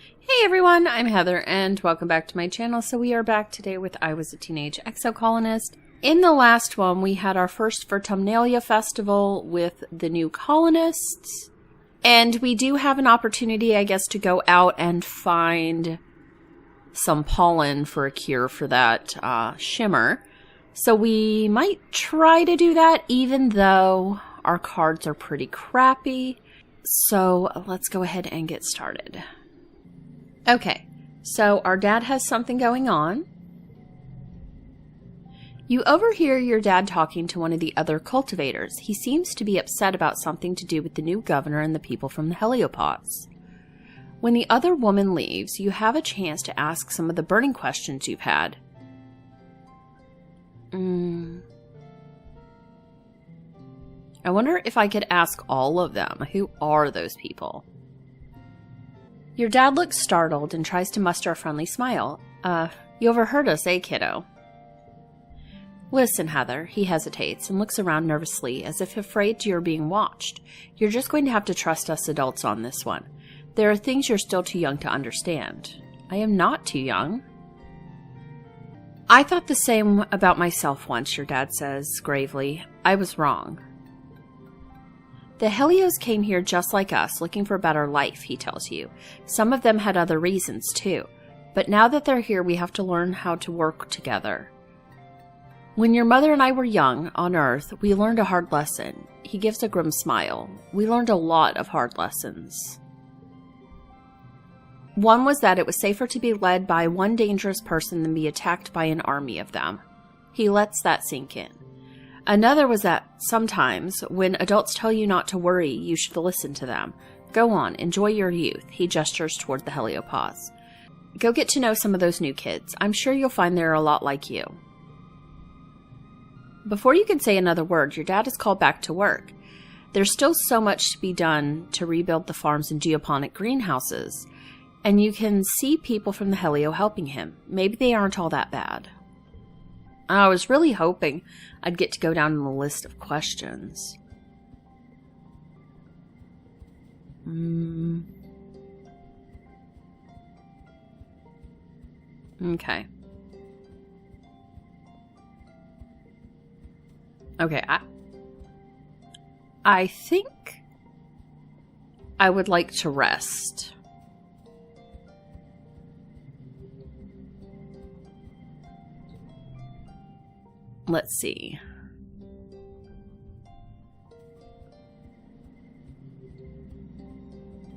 Hey everyone, I'm Heather and welcome back to my channel. So we are back today with I Was a Teenage Exocolonist. In the last one, we had our first Vertumnalia festival with the new colonists. And we do have an opportunity, I guess, to go out and find some pollen for a cure for that shimmer. So we might try to do that even though our cards are pretty crappy. So let's go ahead and get started. Okay, so our dad has something going on. You overhear your dad talking to one of the other cultivators. He seems to be upset about something to do with the new governor and the people from the heliopods. When the other woman leaves, you have a chance to ask some of the burning questions you've had. I wonder if I could ask all of them. Who are those people? Your dad looks startled and tries to muster a friendly smile. You overheard us, eh, kiddo? Listen, Heather. He hesitates and looks around nervously as if afraid you're being watched. You're just going to have to trust us adults on this one. There are things you're still too young to understand. I am not too young. I thought the same about myself once, your dad says gravely. I was wrong. The Helios came here just like us, looking for a better life, he tells you. Some of them had other reasons, too. But now that they're here, we have to learn how to work together. When your mother and I were young, on Earth, we learned a hard lesson. He gives a grim smile. We learned a lot of hard lessons. One was that it was safer to be led by one dangerous person than be attacked by an army of them. He lets that sink in. Another was that sometimes, when adults tell you not to worry, you should listen to them. Go on, enjoy your youth. He gestures toward the heliopods. Go get to know some of those new kids. I'm sure you'll find they're a lot like you. Before you can say another word, your dad is called back to work. There's still so much to be done to rebuild the farms and geoponic greenhouses, and you can see people from the Helio helping him. Maybe they aren't all that bad. I was really hoping I'd get to go down in the list of questions. Okay. Okay, I think I would like to rest. Let's see.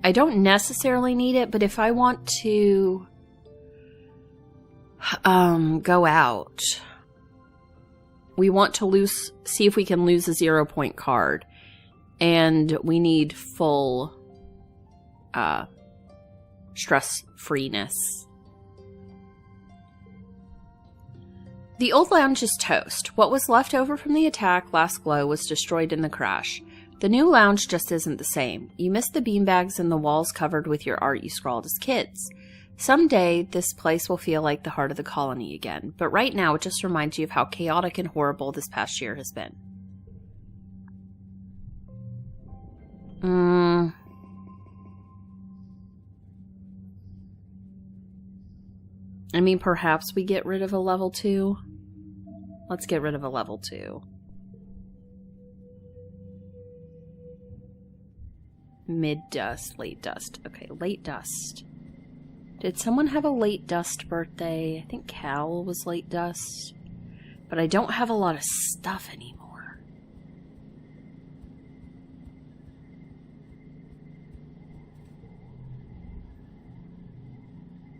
I don't necessarily need it, but if I want to go out, we want to see if we can lose a 0-point card, and we need full stress freeness. The old lounge is toast. What was left over from the attack last glow was destroyed in the crash. The new lounge just isn't the same. You miss the beanbags and the walls covered with your art you scrawled as kids. Someday, this place will feel like the heart of the colony again, but right now it just reminds you of how chaotic and horrible this past year has been. I mean, perhaps we get rid of a level 2. Let's get rid of a level 2. Mid-dust, late dust. Okay, late dust. Did someone have a late dust birthday? I think Cal was late dust. But I don't have a lot of stuff anymore.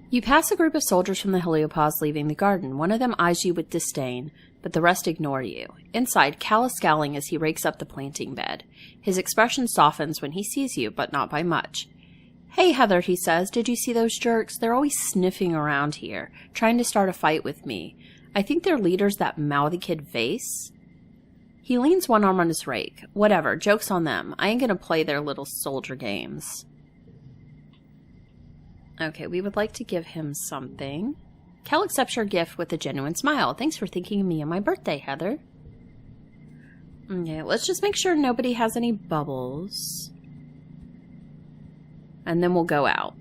You pass a group of soldiers from the heliopods leaving the garden. One of them eyes you with disdain, but the rest ignore you. Inside, Cal is scowling as he rakes up the planting bed. His expression softens when he sees you, but not by much. Hey, Heather, he says, did you see those jerks? They're always sniffing around here, trying to start a fight with me. I think their leader's that mouthy kid Vase. He leans one arm on his rake. Whatever, joke's on them. I ain't gonna play their little soldier games. Okay, we would like to give him something. Cal accepts your gift with a genuine smile. Thanks for thinking of me on my birthday, Heather. Okay, let's just make sure nobody has any bubbles. And then we'll go out.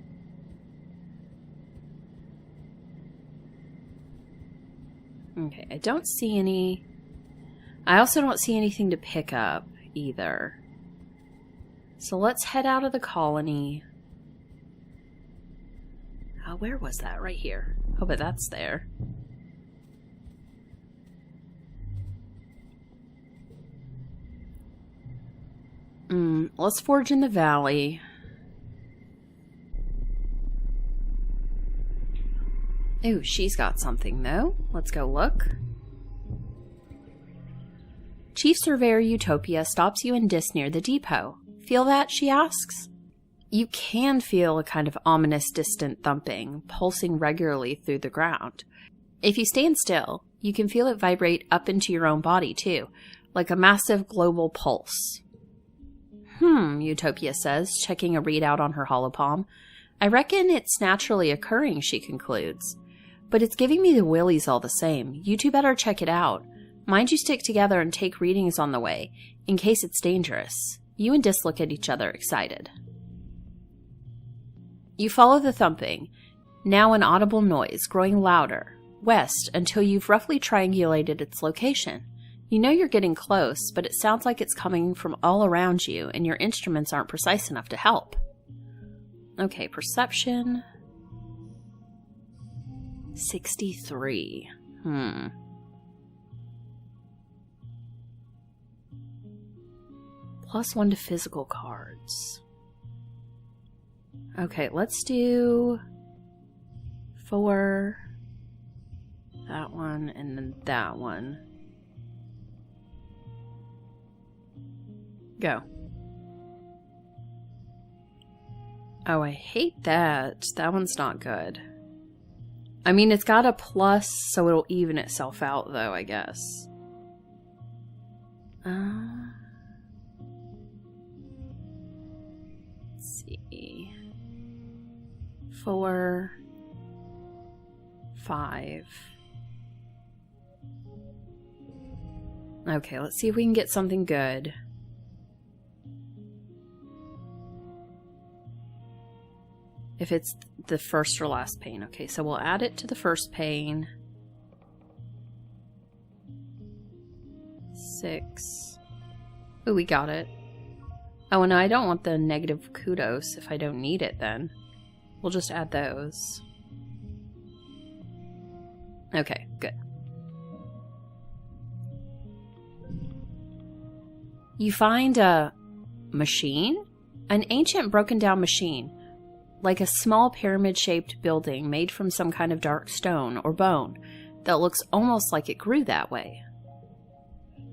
Okay, I don't see any... I also don't see anything to pick up either. So let's head out of the colony. Where was that? Right here. Oh, but that's there. Let's forge in the valley. Ooh, she's got something, though. Let's go look. Chief Surveyor Utopia stops you in Dis near the depot. Feel that, she asks? You can feel a kind of ominous distant thumping, pulsing regularly through the ground. If you stand still, you can feel it vibrate up into your own body, too, like a massive global pulse. Utopia says, checking a readout on her holopalm. I reckon it's naturally occurring, she concludes. But it's giving me the willies all the same. You two better check it out. Mind you stick together and take readings on the way, in case it's dangerous. You and Dis look at each other, excited. You follow the thumping, now an audible noise, growing louder, west until you've roughly triangulated its location. You know you're getting close, but it sounds like it's coming from all around you, and your instruments aren't precise enough to help. Okay, perception. 63. +1 to physical cards. Okay, let's do 4. That one, and then that one. Go. Oh, I hate that. That one's not good. I mean, it's got a plus, so it'll even itself out, though, I guess. Let's see. 4, 5. Okay, let's see if we can get something good. If it's the first or last pane. Okay, so we'll add it to the first pane. 6. Ooh, we got it. Oh, and I don't want the negative kudos if I don't need it then. We'll just add those. Okay, good. You find a machine? An ancient broken down machine. Like a small pyramid-shaped building made from some kind of dark stone or bone that looks almost like it grew that way.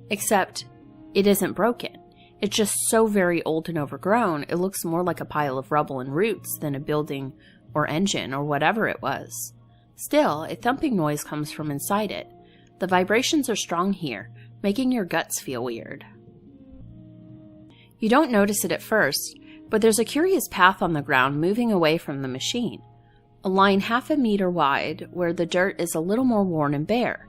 Except, it isn't broken. It's just so very old and overgrown, it looks more like a pile of rubble and roots than a building or engine or whatever it was. Still, a thumping noise comes from inside it. The vibrations are strong here, making your guts feel weird. You don't notice it at first, but there's a curious path on the ground moving away from the machine. A line half a meter wide where the dirt is a little more worn and bare.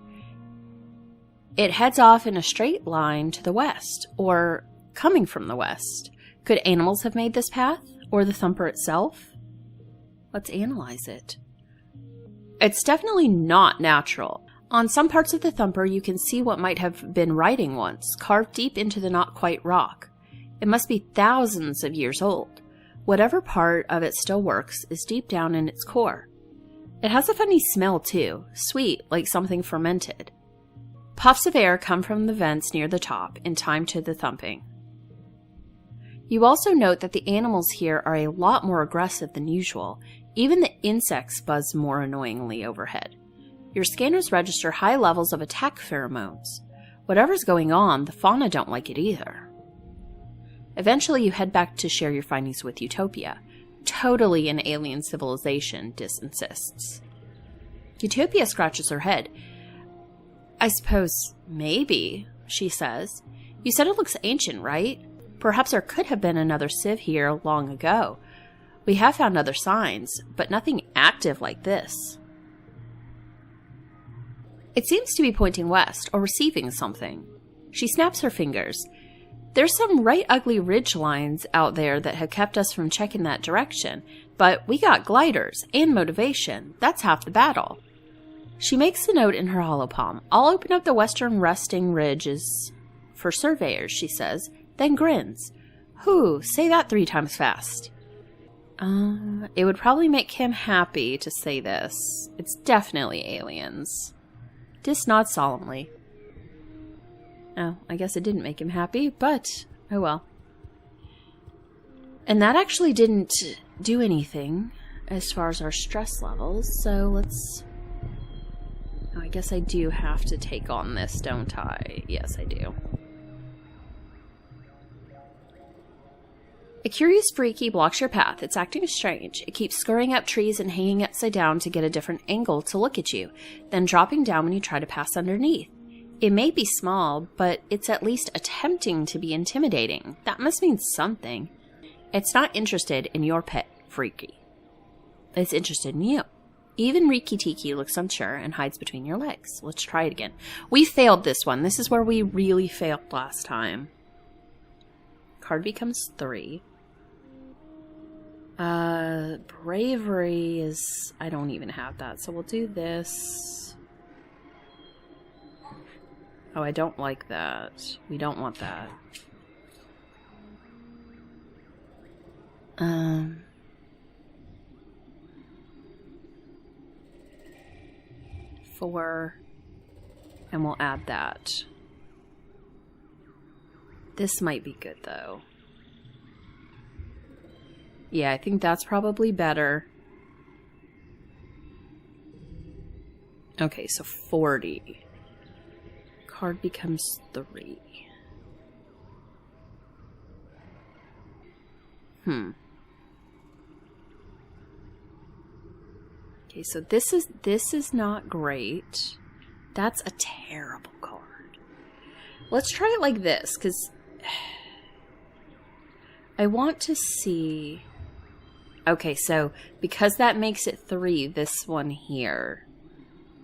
It heads off in a straight line to the west, or coming from the west. Could animals have made this path, or the thumper itself? Let's analyze it. It's definitely not natural. On some parts of the thumper you can see what might have been writing once, carved deep into the not quite rock. It must be thousands of years old. Whatever part of it still works is deep down in its core. It has a funny smell too, sweet like something fermented. Puffs of air come from the vents near the top in time to the thumping. You also note that the animals here are a lot more aggressive than usual. Even the insects buzz more annoyingly overhead. Your scanners register high levels of attack pheromones. Whatever's going on, the fauna don't like it either. Eventually, you head back to share your findings with Utopia. Totally an alien civilization, Dis insists. Utopia scratches her head. I suppose, maybe, she says. You said it looks ancient, right? Perhaps there could have been another civ here long ago. We have found other signs, but nothing active like this. It seems to be pointing west, or receiving something. She snaps her fingers. There's some right ugly ridge lines out there that have kept us from checking that direction, but we got gliders and motivation. That's half the battle. She makes a note in her hollow palm. I'll open up the western resting ridges for surveyors, she says, then grins. Whew, say that 3 times fast. It would probably make him happy to say this. It's definitely aliens. Dis nods solemnly. Oh, I guess it didn't make him happy, but oh well. And that actually didn't do anything as far as our stress levels, so let's... Oh, I guess I do have to take on this, don't I? Yes, I do. A curious freaky blocks your path. It's acting strange. It keeps scurrying up trees and hanging upside down to get a different angle to look at you, then dropping down when you try to pass underneath. It may be small, but it's at least attempting to be intimidating. That must mean something. It's not interested in your pet, Freaky. It's interested in you. Even Riki Tiki looks unsure and hides between your legs. Let's try it again. We failed this one. This is where we really failed last time. Card becomes 3. Bravery is... I don't even have that, so we'll do this. Oh, I don't like that. We don't want that. 4. And we'll add that. This might be good, though. Yeah, I think that's probably better. Okay, so 40. Card becomes 3. Okay, so this is not great. That's a terrible card. Let's try it like this, because I want to see... Okay, so because that makes it 3, this one here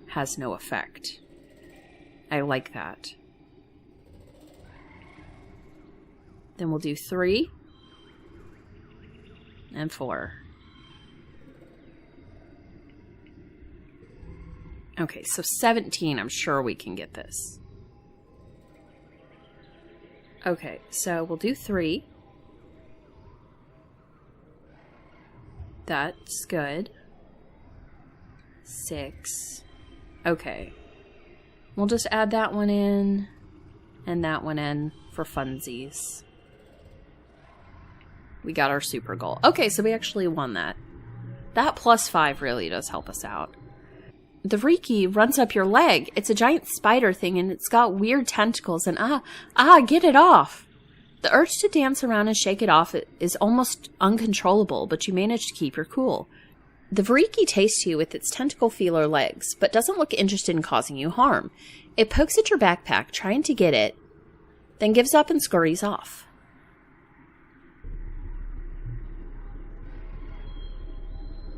has no effect. I like that. Then we'll do 3 and 4. Okay, so 17, I'm sure we can get this. Okay, so we'll do 3. That's good. 6. Okay. We'll just add that one in and that one in for funsies. We got our super goal. Okay, so we actually won that. That +5 really does help us out. The Riki runs up your leg. It's a giant spider thing and it's got weird tentacles and get it off. The urge to dance around and shake it off is almost uncontrollable, but you manage to keep your cool. The Vriki tastes you with its tentacle feeler legs, but doesn't look interested in causing you harm. It pokes at your backpack, trying to get it, then gives up and scurries off.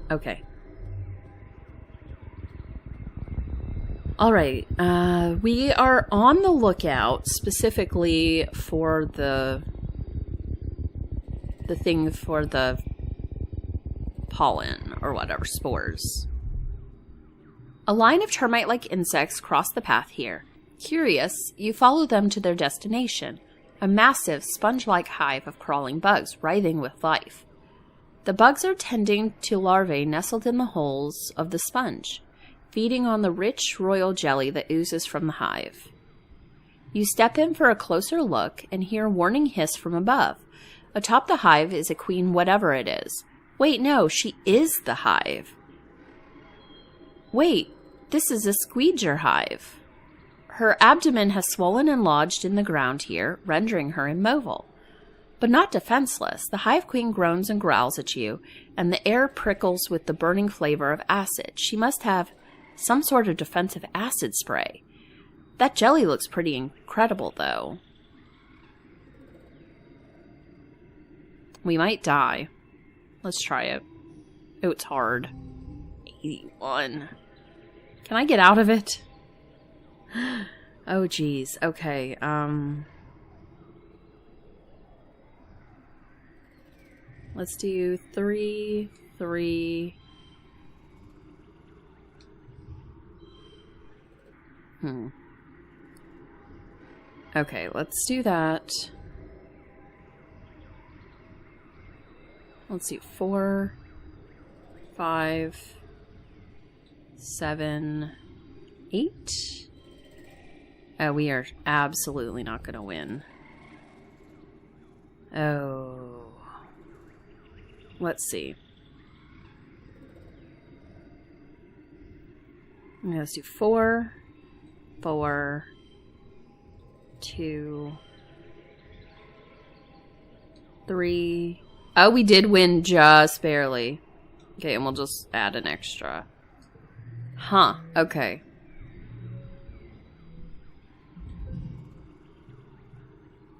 Okay. Alright, we are on the lookout specifically for the thing for the pollen or whatever, spores. A line of termite-like insects cross the path here. Curious, you follow them to their destination, a massive sponge-like hive of crawling bugs writhing with life. The bugs are tending to larvae nestled in the holes of the sponge, feeding on the rich royal jelly that oozes from the hive. You step in for a closer look and hear a warning hiss from above. Atop the hive is a queen whatever it is. Wait, no, she is the hive. Wait, this is a squeeger hive. Her abdomen has swollen and lodged in the ground here, rendering her immobile. But not defenseless. The hive queen groans and growls at you, and the air prickles with the burning flavor of acid. She must have some sort of defensive acid spray. That jelly looks pretty incredible, though. We might die. Let's try it. Oh, it's hard. 81. Can I get out of it? Oh, geez. Okay, let's do 3, 3... Okay, let's do that. Let's see. 4, 5, 7, 8. Oh, we are absolutely not going to win. Oh. Let's see. Let's do 4, 4, 2, 3. Oh, we did win just barely. Okay, and we'll just add an extra. Huh, okay.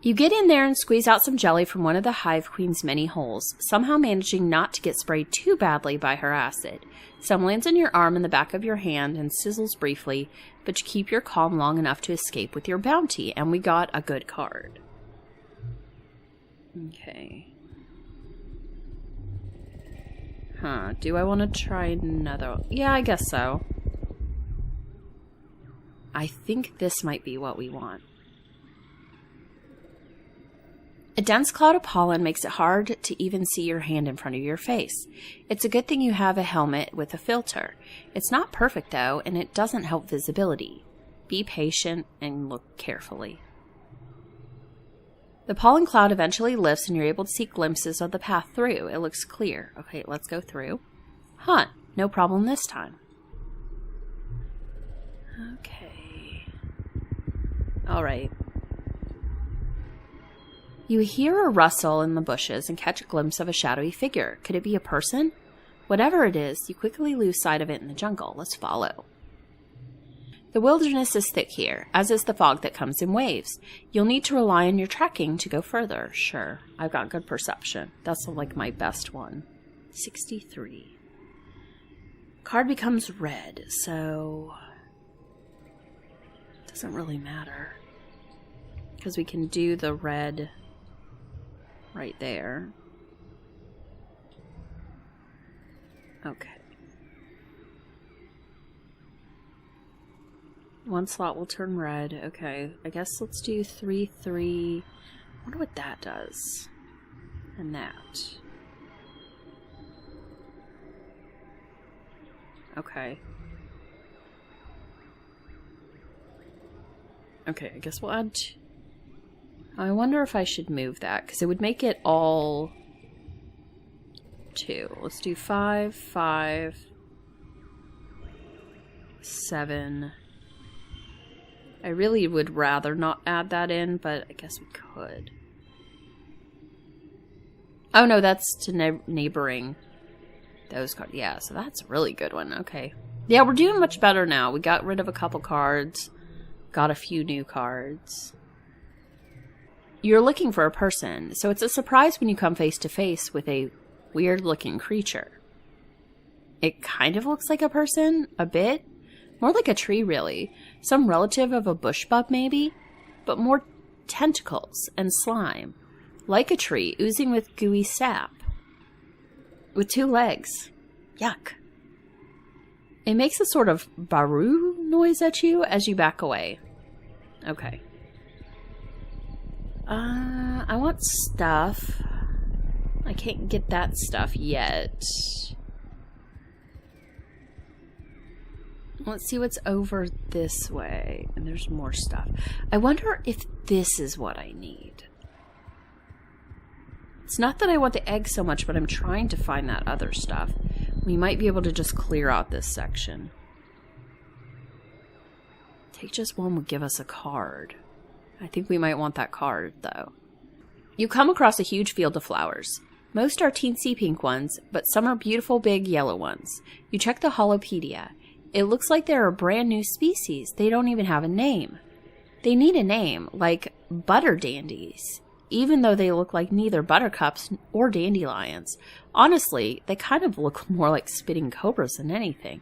You get in there and squeeze out some jelly from one of the Hive Queen's many holes, somehow managing not to get sprayed too badly by her acid. Some lands on your arm and the back of your hand and sizzles briefly, but you keep your calm long enough to escape with your bounty, and we got a good card. Okay. Huh, do I want to try another? Yeah, I guess so. I think this might be what we want. A dense cloud of pollen makes it hard to even see your hand in front of your face. It's a good thing you have a helmet with a filter. It's not perfect though, and it doesn't help visibility. Be patient and look carefully. The pollen cloud eventually lifts and you're able to see glimpses of the path through. It looks clear. Okay, let's go through. Huh, no problem this time. Okay. Alright. You hear a rustle in the bushes and catch a glimpse of a shadowy figure. Could it be a person? Whatever it is, you quickly lose sight of it in the jungle. Let's follow. The wilderness is thick here, as is the fog that comes in waves. You'll need to rely on your tracking to go further. Sure, I've got good perception. That's like my best one. 63. Card becomes red, so it doesn't really matter. Because we can do the red right there. Okay. One slot will turn red. Okay, I guess let's do 3, 3. I wonder what that does. And that. Okay. Okay, I guess we'll add I wonder if I should move that, because it would make it all 2. Let's do 5, 5, 7. I really would rather not add that in, but I guess we could. Oh no, that's to neighboring those cards. Yeah, so that's a really good one. Okay. Yeah, we're doing much better now. We got rid of a couple cards, got a few new cards. You're looking for a person, so it's a surprise when you come face to face with a weird-looking creature. It kind of looks like a person, a bit. More like a tree, really. Some relative of a bush bug, maybe? But more tentacles and slime. Like a tree, oozing with gooey sap. With 2 legs. Yuck. It makes a sort of baroo noise at you as you back away. Okay. I want stuff. I can't get that stuff yet. Let's see what's over this way. And there's more stuff. I wonder if this is what I need. It's not that I want the egg so much, but I'm trying to find that other stuff. We might be able to just clear out this section. Take just one would give us a card. I think we might want that card, though. You come across a huge field of flowers. Most are teensy pink ones, but some are beautiful big yellow ones. You check the holopedia. It looks like they're a brand new species. They don't even have a name. They need a name, like butter dandies, even though they look like neither buttercups or dandelions. Honestly, they kind of look more like spitting cobras than anything.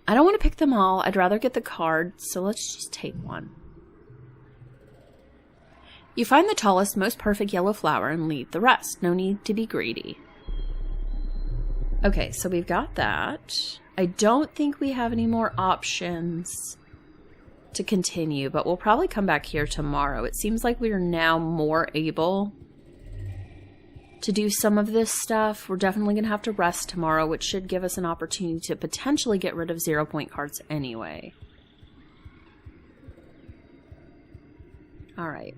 I don't want to pick them all. I'd rather get the card, so let's just take one. You find the tallest, most perfect yellow flower and leave the rest. No need to be greedy. Okay, so we've got that. I don't think we have any more options to continue, but we'll probably come back here tomorrow. It seems like we are now more able to do some of this stuff. We're definitely going to have to rest tomorrow, which should give us an opportunity to potentially get rid of 0-point cards anyway. Alright.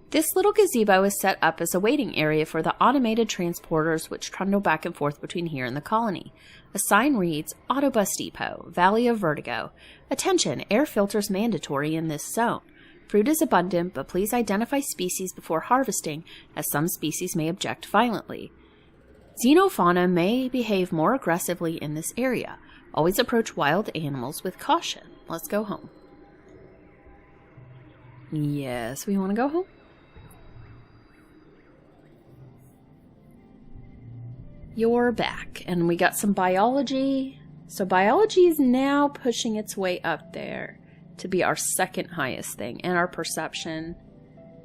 This little gazebo is set up as a waiting area for the automated transporters which trundle back and forth between here and the colony. A sign reads, Autobus Depot, Valley of Vertigo. Attention, air filters mandatory in this zone. Fruit is abundant, but please identify species before harvesting, as some species may object violently. Xenofauna may behave more aggressively in this area. Always approach wild animals with caution. Let's go home. Yes, we want to go home? You're back. And we got some biology. So biology is now pushing its way up there to be our second highest thing. And our perception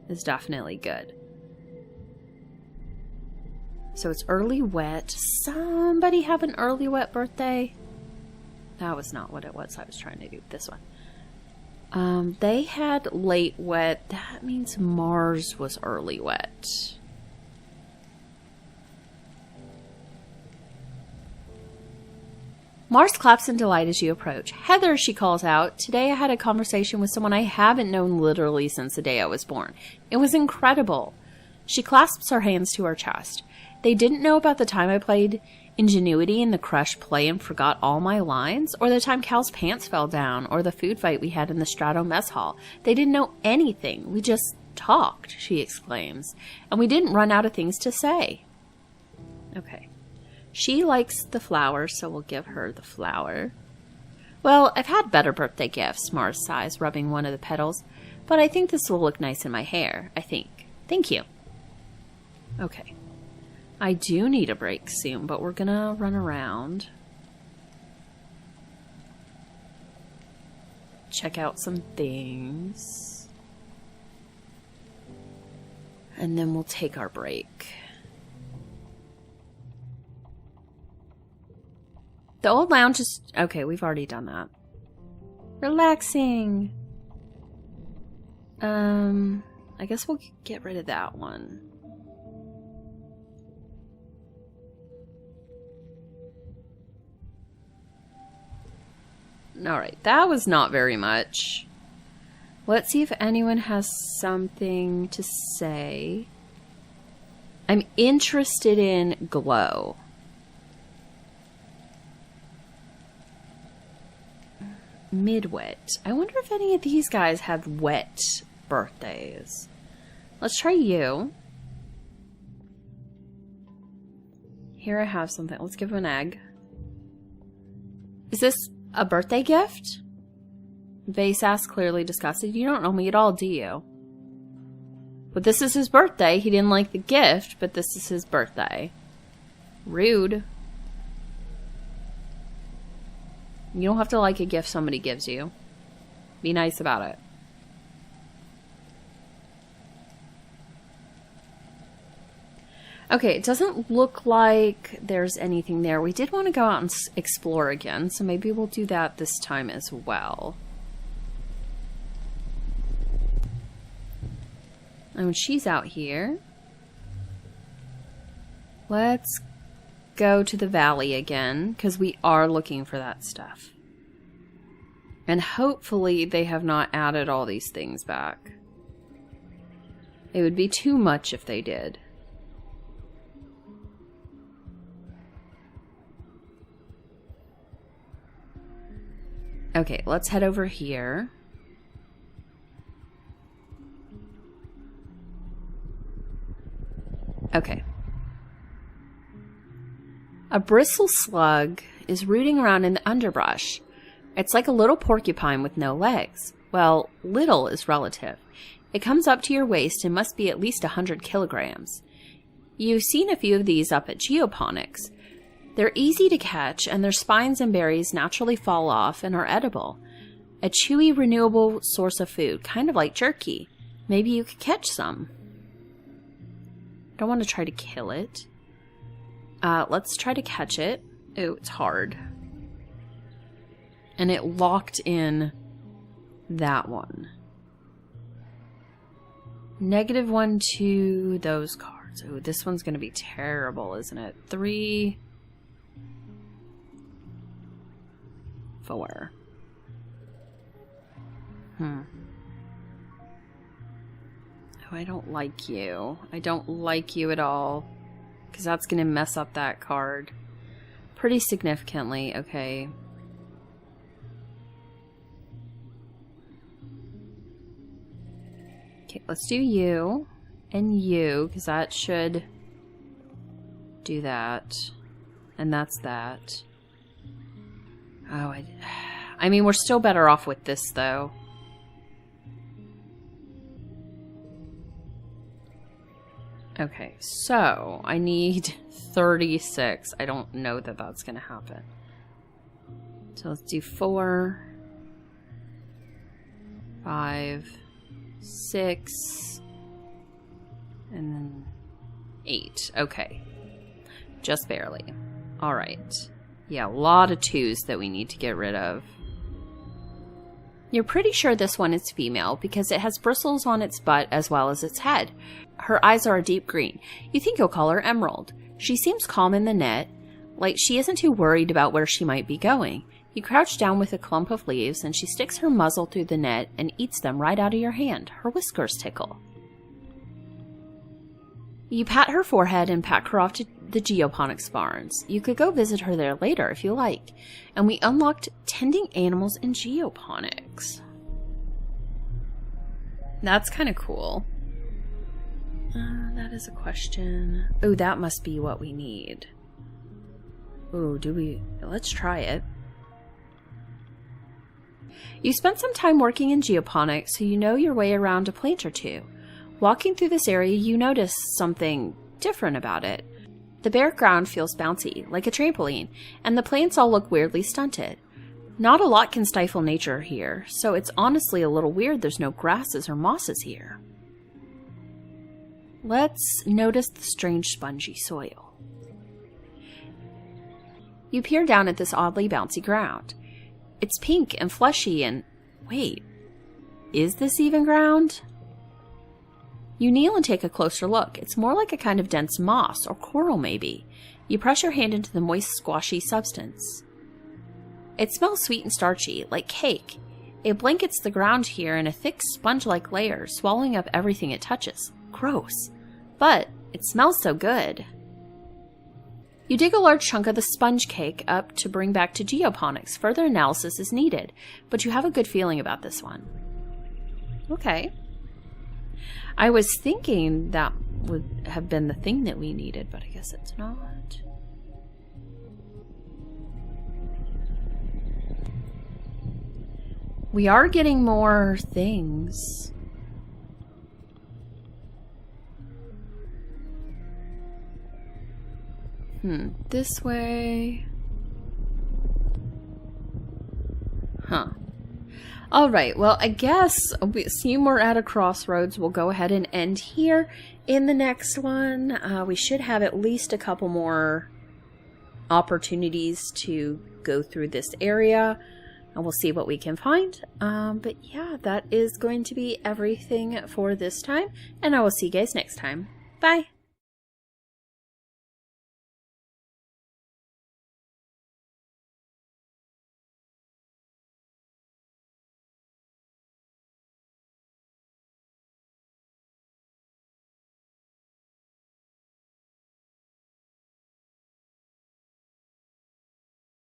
is definitely good. So it's early wet. Somebody have an early wet birthday? That was not what it was I was trying to do. This one. They had late wet. That means Mars was early wet. Mars claps in delight as you approach. Heather, she calls out. Today I had a conversation with someone I haven't known literally since the day I was born. It was incredible. She clasps her hands to her chest. They didn't know about the time I played Ingenuity in the Crush play and forgot all my lines, or the time Cal's pants fell down, or the food fight we had in the Strato mess hall. They didn't know anything. We just talked, she exclaims. And we didn't run out of things to say. Okay. She likes the flower, so we'll give her the flower. Well, I've had better birthday gifts, Mars sighs, rubbing one of the petals. But I think this will look nice in my hair, I think. Thank you. Okay. I do need a break soon, but we're gonna run around. Check out some things. And then we'll take our break. The old lounge is... Okay, we've already done that. Relaxing. I guess we'll get rid of that one. Alright, that was not very much. Let's see if anyone has something to say. I'm interested in glow. Mid-wet. I wonder if any of these guys have wet birthdays. Let's try you. Here I have something. Let's give him an egg. Is this a birthday gift? Vase asks, clearly disgusted. You don't know me at all, do you? But this is his birthday. He didn't like the gift, but this is his birthday. Rude. You don't have to like a gift somebody gives you. Be nice about it. Okay, it doesn't look like there's anything there. We did want to go out and explore again, so maybe we'll do that this time as well. And she's out here. Let's go to the valley again, because we are looking for that stuff. And hopefully they have not added all these things back. It would be too much if they did. Okay, let's head over here. Okay. A bristle slug is rooting around in the underbrush. It's like a little porcupine with no legs. Well, little is relative. It comes up to your waist and must be at least 100 kilograms. You've seen a few of these up at Geoponics. They're easy to catch, and their spines and berries naturally fall off and are edible. A chewy, renewable source of food, kind of like jerky. Maybe you could catch some. I don't want to try to kill it. Let's try to catch it. Oh, it's hard. And it locked in that one. -1 to those cards. Oh, this one's going to be terrible, isn't it? 3, 4. Oh, I don't like you. I don't like you at all. Because that's going to mess up that card pretty significantly. Okay. Okay, let's do you and you, because that should do that. And that's that. Oh, I mean, we're still better off with this, though. Okay, so I need 36. I don't know that that's going to happen. So let's do 4, 5, 6, and then 8. Okay. Just barely. All right. Yeah, a lot of 2s that we need to get rid of. You're pretty sure this one is female because it has bristles on its butt as well as its head. Her eyes are a deep green. You think you'll call her Emerald. She seems calm in the net, like she isn't too worried about where she might be going. You crouch down with a clump of leaves, and she sticks her muzzle through the net and eats them right out of your hand. Her whiskers tickle. You pat her forehead and pack her off to the geoponics barns. You could go visit her there later if you like. And we unlocked tending animals in geoponics. That's kind of cool. That is a question. Oh, that must be what we need. Oh, do we? Let's try it. You spent some time working in geoponics, so you know your way around a plant or two. Walking through this area, you notice something different about it. The bare ground feels bouncy, like a trampoline, and the plants all look weirdly stunted. Not a lot can stifle nature here, so it's honestly a little weird there's no grasses or mosses here. Let's notice the strange spongy soil. You peer down at this oddly bouncy ground. It's pink and fleshy and... Wait, is this even ground? You kneel and take a closer look. It's more like a kind of dense moss or coral maybe. You press your hand into the moist, squashy substance. It smells sweet and starchy, like cake. It blankets the ground here in a thick sponge-like layer, swallowing up everything it touches. Gross. But it smells so good. You dig a large chunk of the sponge cake up to bring back to geoponics. Further analysis is needed, but you have a good feeling about this one. Okay. I was thinking that would have been the thing that we needed, but I guess it's not. We are getting more things. This way. Huh. Alright, well, I guess, seeing we're at a crossroads, we'll go ahead and end here. In the next one, we should have at least a couple more opportunities to go through this area, and we'll see what we can find. But yeah, that is going to be everything for this time, and I will see you guys next time. Bye!